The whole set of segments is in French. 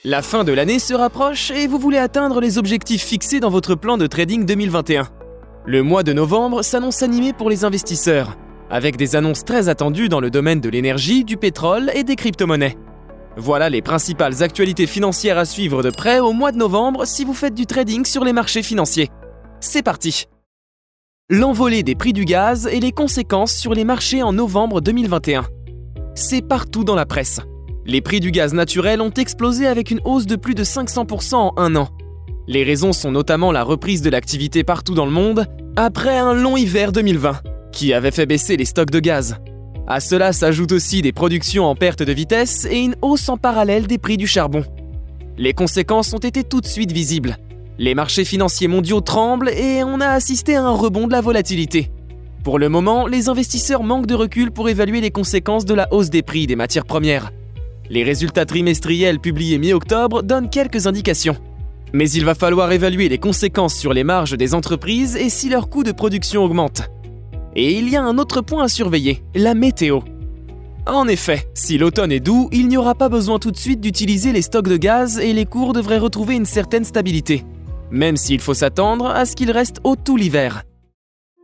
La fin de l'année se rapproche et vous voulez atteindre les objectifs fixés dans votre plan de trading 2021. Le mois de novembre s'annonce animé pour les investisseurs, avec des annonces très attendues dans le domaine de l'énergie, du pétrole et des crypto-monnaies. Voilà les principales actualités financières à suivre de près au mois de novembre si vous faites du trading sur les marchés financiers. C'est parti! L'envolée des prix du gaz et les conséquences sur les marchés en novembre 2021. C'est partout dans la presse. Les prix du gaz naturel ont explosé avec une hausse de plus de 500% en un an. Les raisons sont notamment la reprise de l'activité partout dans le monde après un long hiver 2020, qui avait fait baisser les stocks de gaz. À cela s'ajoutent aussi des productions en perte de vitesse et une hausse en parallèle des prix du charbon. Les conséquences ont été tout de suite visibles. Les marchés financiers mondiaux tremblent et on a assisté à un rebond de la volatilité. Pour le moment, les investisseurs manquent de recul pour évaluer les conséquences de la hausse des prix des matières premières. Les résultats trimestriels publiés mi-octobre donnent quelques indications. Mais il va falloir évaluer les conséquences sur les marges des entreprises et si leurs coûts de production augmentent. Et il y a un autre point à surveiller, la météo. En effet, si l'automne est doux, il n'y aura pas besoin tout de suite d'utiliser les stocks de gaz et les cours devraient retrouver une certaine stabilité, même s'il faut s'attendre à ce qu'ils restent hauts tout l'hiver.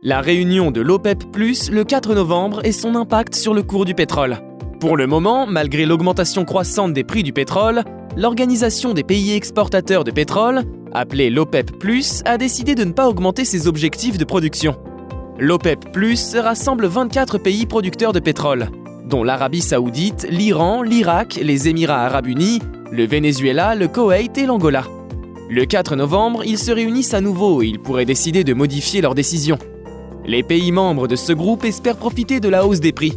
La réunion de l'OPEP+, le 4 novembre et son impact sur le cours du pétrole. Pour le moment, malgré l'augmentation croissante des prix du pétrole, l'Organisation des pays exportateurs de pétrole, appelée l'OPEP+, a décidé de ne pas augmenter ses objectifs de production. L'OPEP+, rassemble 24 pays producteurs de pétrole, dont l'Arabie Saoudite, l'Iran, l'Irak, les Émirats Arabes Unis, le Venezuela, le Koweït et l'Angola. Le 4 novembre, ils se réunissent à nouveau et ils pourraient décider de modifier leurs décisions. Les pays membres de ce groupe espèrent profiter de la hausse des prix.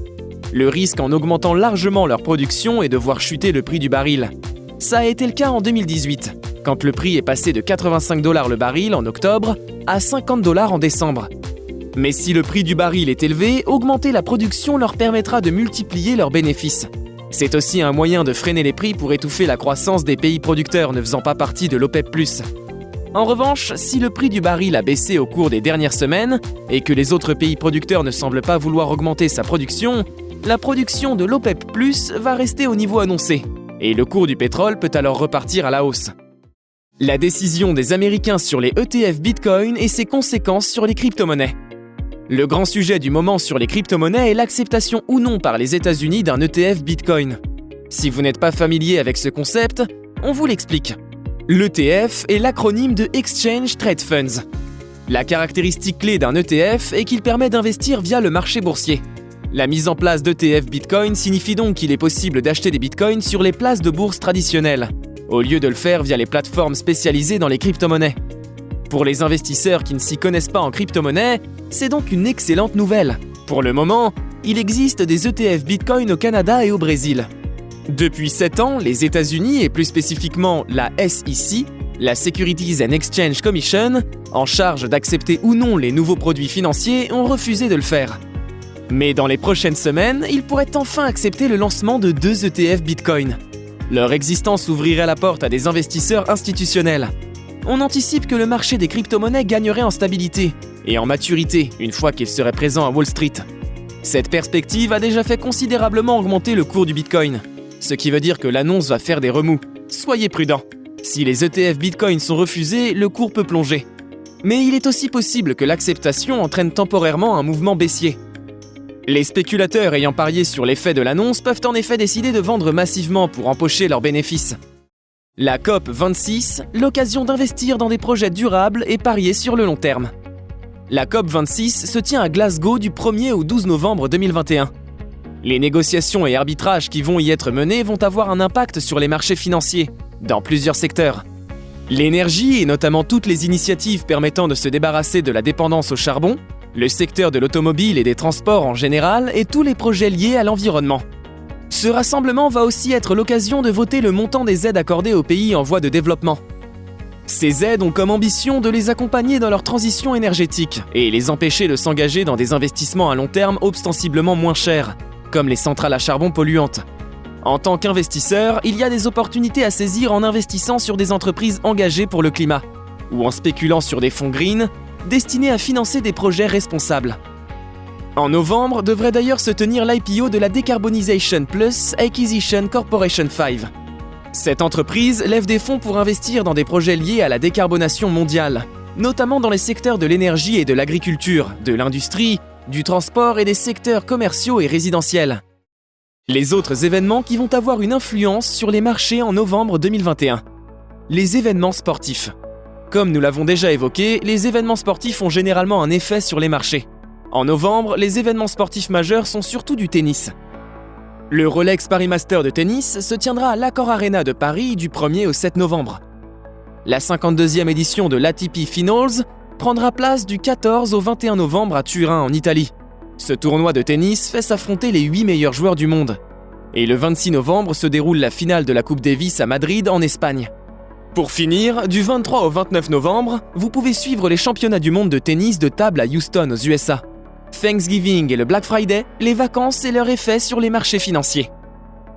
Le risque en augmentant largement leur production est de voir chuter le prix du baril. Ça a été le cas en 2018, quand le prix est passé de 85 $ le baril en octobre à 50 $ en décembre. Mais si le prix du baril est élevé, augmenter la production leur permettra de multiplier leurs bénéfices. C'est aussi un moyen de freiner les prix pour étouffer la croissance des pays producteurs ne faisant pas partie de l'OPEP+. En revanche, si le prix du baril a baissé au cours des dernières semaines et que les autres pays producteurs ne semblent pas vouloir augmenter sa production, la production de l'OPEP+ va rester au niveau annoncé, et le cours du pétrole peut alors repartir à la hausse. La décision des Américains sur les ETF Bitcoin et ses conséquences sur les crypto-monnaies. Le grand sujet du moment sur les crypto-monnaies est l'acceptation ou non par les États-Unis d'un ETF Bitcoin. Si vous n'êtes pas familier avec ce concept, on vous l'explique. L'ETF est l'acronyme de Exchange Trade Funds. La caractéristique clé d'un ETF est qu'il permet d'investir via le marché boursier. La mise en place d'ETF Bitcoin signifie donc qu'il est possible d'acheter des bitcoins sur les places de bourse traditionnelles, au lieu de le faire via les plateformes spécialisées dans les crypto-monnaies. Pour les investisseurs qui ne s'y connaissent pas en crypto-monnaie, c'est donc une excellente nouvelle. Pour le moment, il existe des ETF Bitcoin au Canada et au Brésil. Depuis 7 ans, les États-Unis et plus spécifiquement la SEC, la Securities and Exchange Commission, en charge d'accepter ou non les nouveaux produits financiers, ont refusé de le faire. Mais dans les prochaines semaines, ils pourraient enfin accepter le lancement de 2 ETF Bitcoin. Leur existence ouvrirait la porte à des investisseurs institutionnels. On anticipe que le marché des crypto-monnaies gagnerait en stabilité et en maturité une fois qu'il serait présent à Wall Street. Cette perspective a déjà fait considérablement augmenter le cours du Bitcoin, ce qui veut dire que l'annonce va faire des remous. Soyez prudents. Si les ETF Bitcoin sont refusés, le cours peut plonger. Mais il est aussi possible que l'acceptation entraîne temporairement un mouvement baissier. Les spéculateurs ayant parié sur l'effet de l'annonce peuvent en effet décider de vendre massivement pour empocher leurs bénéfices. La COP26, l'occasion d'investir dans des projets durables et parier sur le long terme. La COP26 se tient à Glasgow du 1er au 12 novembre 2021. Les négociations et arbitrages qui vont y être menés vont avoir un impact sur les marchés financiers, dans plusieurs secteurs. L'énergie et notamment toutes les initiatives permettant de se débarrasser de la dépendance au charbon, le secteur de l'automobile et des transports en général et tous les projets liés à l'environnement. Ce rassemblement va aussi être l'occasion de voter le montant des aides accordées aux pays en voie de développement. Ces aides ont comme ambition de les accompagner dans leur transition énergétique et les empêcher de s'engager dans des investissements à long terme ostensiblement moins chers, comme les centrales à charbon polluantes. En tant qu'investisseur, il y a des opportunités à saisir en investissant sur des entreprises engagées pour le climat, ou en spéculant sur des fonds green destinés à financer des projets responsables. En novembre devrait d'ailleurs se tenir l'IPO de la Decarbonization Plus Acquisition Corporation 5. Cette entreprise lève des fonds pour investir dans des projets liés à la décarbonation mondiale, notamment dans les secteurs de l'énergie et de l'agriculture, de l'industrie, du transport et des secteurs commerciaux et résidentiels. Les autres événements qui vont avoir une influence sur les marchés en novembre 2021. Les événements sportifs. Comme nous l'avons déjà évoqué, les événements sportifs ont généralement un effet sur les marchés. En novembre, les événements sportifs majeurs sont surtout du tennis. Le Rolex Paris Master de tennis se tiendra à l'Accor Arena de Paris du 1er au 7 novembre. La 52e édition de l'ATP Finals prendra place du 14 au 21 novembre à Turin en Italie. Ce tournoi de tennis fait s'affronter les 8 meilleurs joueurs du monde. Et le 26 novembre se déroule la finale de la Coupe Davis à Madrid en Espagne. Pour finir, du 23 au 29 novembre, vous pouvez suivre les championnats du monde de tennis de table à Houston aux USA. Thanksgiving et le Black Friday, les vacances et leur effet sur les marchés financiers.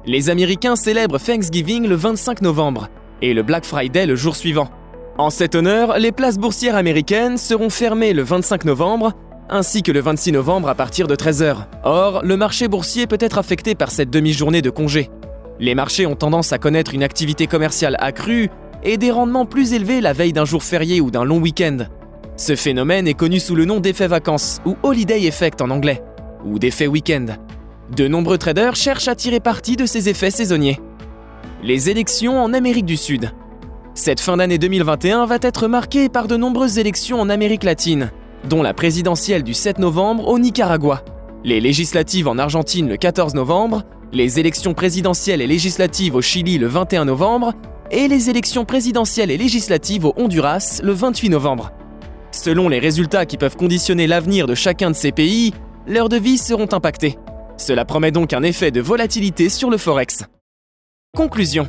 Les Américains célèbrent Thanksgiving le 25 novembre et le Black Friday le jour suivant. En cet honneur, les places boursières américaines seront fermées le 25 novembre ainsi que le 26 novembre à partir de 13h. Or, le marché boursier peut être affecté par cette demi-journée de congé. Les marchés ont tendance à connaître une activité commerciale accrue et des rendements plus élevés la veille d'un jour férié ou d'un long week-end. Ce phénomène est connu sous le nom d'effet vacances ou holiday effect en anglais, ou d'effet week-end. De nombreux traders cherchent à tirer parti de ces effets saisonniers. Les élections en Amérique du Sud. Cette fin d'année 2021 va être marquée par de nombreuses élections en Amérique latine, dont la présidentielle du 7 novembre au Nicaragua, les législatives en Argentine le 14 novembre, les élections présidentielles et législatives au Chili le 21 novembre et les élections présidentielles et législatives au Honduras le 28 novembre. Selon les résultats qui peuvent conditionner l'avenir de chacun de ces pays, leurs devises seront impactées. Cela promet donc un effet de volatilité sur le Forex. Conclusion.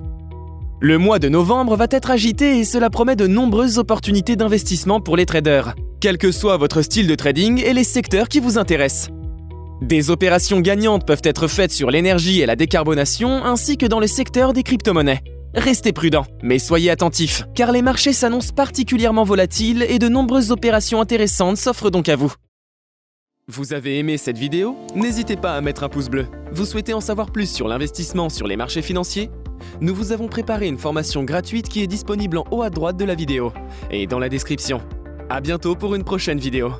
Le mois de novembre va être agité et cela promet de nombreuses opportunités d'investissement pour les traders, quel que soit votre style de trading et les secteurs qui vous intéressent. Des opérations gagnantes peuvent être faites sur l'énergie et la décarbonation ainsi que dans le secteur des crypto-monnaies. Restez prudents, mais soyez attentifs, car les marchés s'annoncent particulièrement volatiles et de nombreuses opérations intéressantes s'offrent donc à vous. Vous avez aimé cette vidéo? N'hésitez pas à mettre un pouce bleu. Vous souhaitez en savoir plus sur l'investissement sur les marchés financiers? Nous vous avons préparé une formation gratuite qui est disponible en haut à droite de la vidéo et dans la description. À bientôt pour une prochaine vidéo.